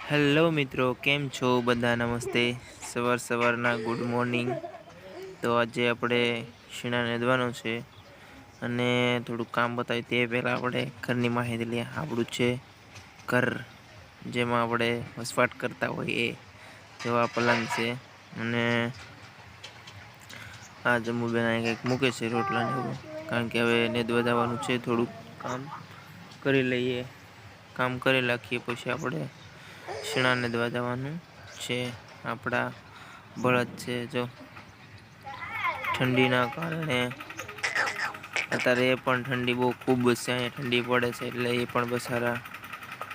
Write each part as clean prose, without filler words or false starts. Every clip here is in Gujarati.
હેલો મિત્રો, કેમ છો બધા? નમસ્તે, સવારના ગુડ મોર્નિંગ. તો આજે આપણે શીણા નેદવાનું છે અને થોડુંક કામ બતાવી તે પહેલાં આપણે ઘરની માહિતી લઈએ. આપણું છે ઘર, જેમાં આપણે વસવાટ કરતા હોઈએ જેવા પલંગ છે. અને આ જમ્મુબેન કંઈક મૂકે છે રોટલા ને એવું, કારણ કે હવે નેદવા જવાનું છે. થોડુંક કામ કરી લઈએ, કામ કરી નાખીએ પછી આપણે શીણા નેદવા જવાનું છે. આપણા બળદ છે, જો ઠંડીના કારણે અત્યારે એ પણ ઠંડી બહુ ખૂબ છે, અહીંયા ઠંડી પડે છે એટલે એ પણ બસારા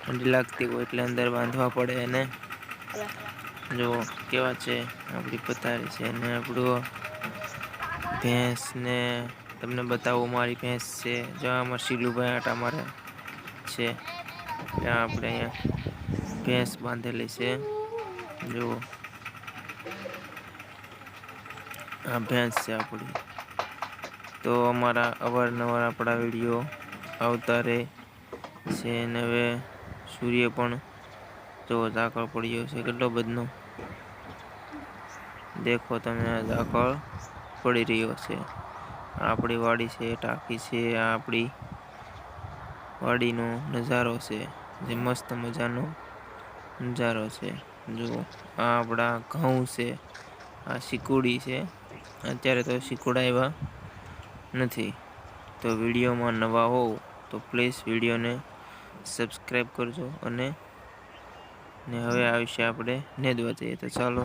ઠંડી લાગતી હોય એટલે અંદર બાંધવા પડે. અને જો કેવા છે આપણી પથારી છે ને આપણું ભેંસ ને તમને બતાવું, મારી ભેંસ છે. જો આમાં શીલુભાઈ આટા મારે છે, ત્યાં આપણે અહીંયા ભેંસ બાંધેલી છે. જુઓ, આ ભેંસ છે આપણી. તો અમારા અવારનવાર આપણા વિડીયો આવતા રહે છે. અને હવે સૂર્ય પણ જો ઝાકળ પડ્યો છે કેટલો બધો, દેખો તમે, ઝાકળ પડી રહ્યો છે. આપણી વાડી છે, ટાંકી છે, આ આપણી વાડીનો નજારો છે, જે મસ્ત મજાનો નજારો છે. જુઓ, આ આપણા ઘઉં છે, આ શીકુડી છે. અત્યારે તો શીકુડા એવા નથી. તો વિડીયોમાં નવા હોવ તો પ્લીઝ વિડીયોને સબસ્ક્રાઈબ કરજો. અને હવે આવશે આપણે નેદવા જઈએ. તો ચાલો,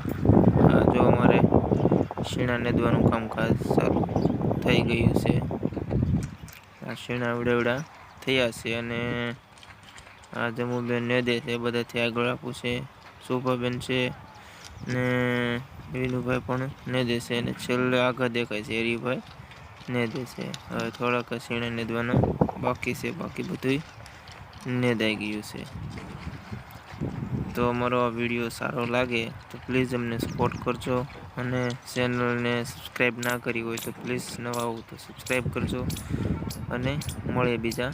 જો અમારે શીણા નેદવાનું કામકાજ ચાલુ થઈ ગયું છે. આ શીણા એવડા થયા છે અને આ જમ્મુબેન નેદે છે. બધાથી આગળ આપું છે શોભાબેન છે ને વિનુભાઈ પણ નેદે છે. અને છેલ્લે આગળ દેખાય છે હરિભાઈ નેદે છે. હવે થોડાક શીણા નેદવાના બાકી છે, બાકી બધું નેદાઈ ગયું છે. તો અમારો આ વિડીયો સારો લાગે તો પ્લીઝ અમને સપોર્ટ કરજો. અને ચેનલને સબસ્ક્રાઈબ ના કરી હોય તો પ્લીઝ નવા આવો તો સબસ્ક્રાઈબ કરજો. અને મળીએ બીજા